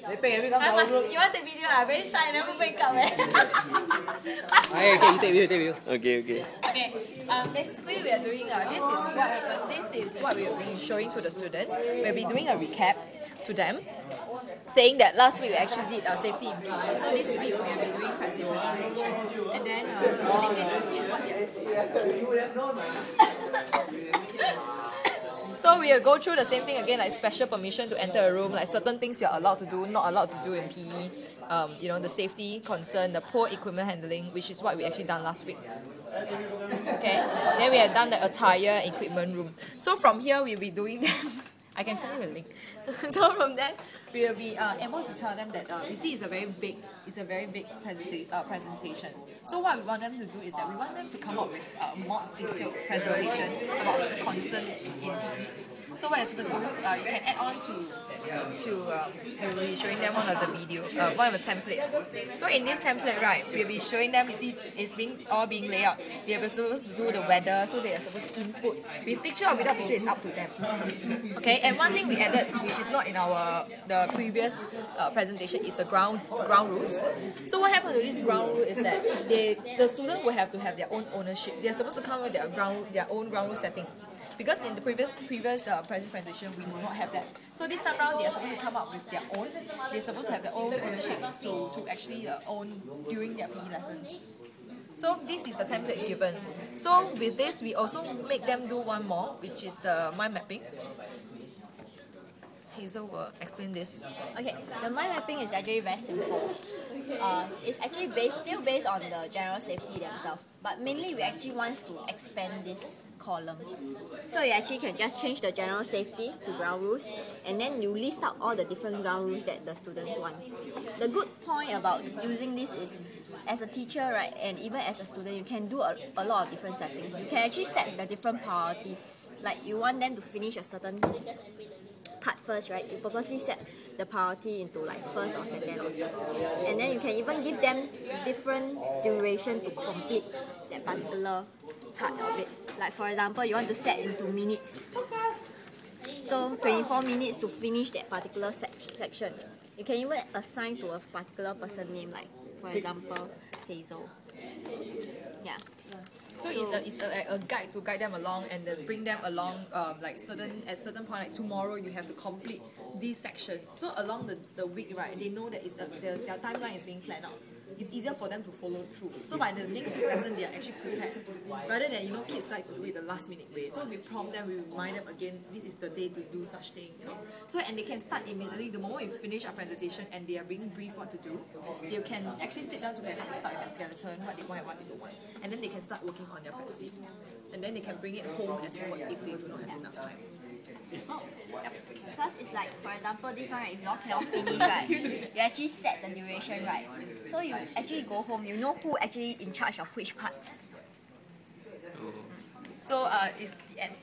You want the video? Very shy, never make up. Okay. Basically, we are doing this is what happened. This is what we will be showing to the student. We'll be doing a recap to them, saying that last week we actually did safety in PE. So this week we will be doing passive presentation, and then so we will go through the same thing again, like special permission to enter a room, like certain things you're allowed to do, not allowed to do in PE. You know, the safety concern, the poor equipment handling, which is what we actually done last week. Okay, then we have done the attire equipment room. So from here we'll be doing them. I can send you a link. So from there we will be able to tell them that you see it's a very big presentation. So what we want them to do is that we want them to come up with a more detailed presentation about the concern in PE. So what you're supposed to do, you can add on we'll be showing them one of the video, one of the template. So in this template, right, we'll be showing them, you see, it's all being laid out. We are supposed to do the weather, so they are supposed to input. With picture or without picture, it's up to them. Okay, and one thing we added, which is not in the previous presentation, is the ground rules. So what happened to this ground rule is that the student will have to have their own ownership. They are supposed to come with their own ground rule setting. Because in the previous presentation, we do not have that. So this time around, they are supposed to come up with their own. They're supposed to have their own ownership to actually own during their PE lessons. So this is the template given. So with this, we also make them do one more, which is the mind mapping. Hazel will explain this. Okay, the mind mapping is actually very simple. It's actually still based on the general safety themselves, but mainly we actually want to expand this column. So you actually can just change the general safety to ground rules, and then you list out all the different ground rules that the students want. The good point about using this is, as a teacher, right, and even as a student, you can do a lot of different settings. You can actually set the different priority. Like you want them to finish a certain part first, right? You purposely set the priority into like first or second, and then you can even give them different duration to complete that particular part of it. Like for example, you want to set into minutes, so 24 minutes to finish that particular section. You can even assign to a particular person name, like for example Hazel. Yeah. So it's a guide to guide them along and then bring them along at certain point, like tomorrow you have to complete this section. So along the week, right, they know that their timeline is being planned out. It's easier for them to follow through. So by the next week lesson, they are actually prepared. Rather than, kids like to do it the last minute way. So we prompt them, we remind them again, this is the day to do such thing, So, and they can start immediately. The moment we finish our presentation and they are being briefed what to do, they can actually sit down together and start with a skeleton, what they want and what they don't want. And then they can start working on their presentation. And then they can bring it home as homework if they do not have enough time. Because it's like, for example, this one, if you all cannot finish, right, you actually set the duration, right? So you actually go home, you know who actually in charge of which part. So it's the end.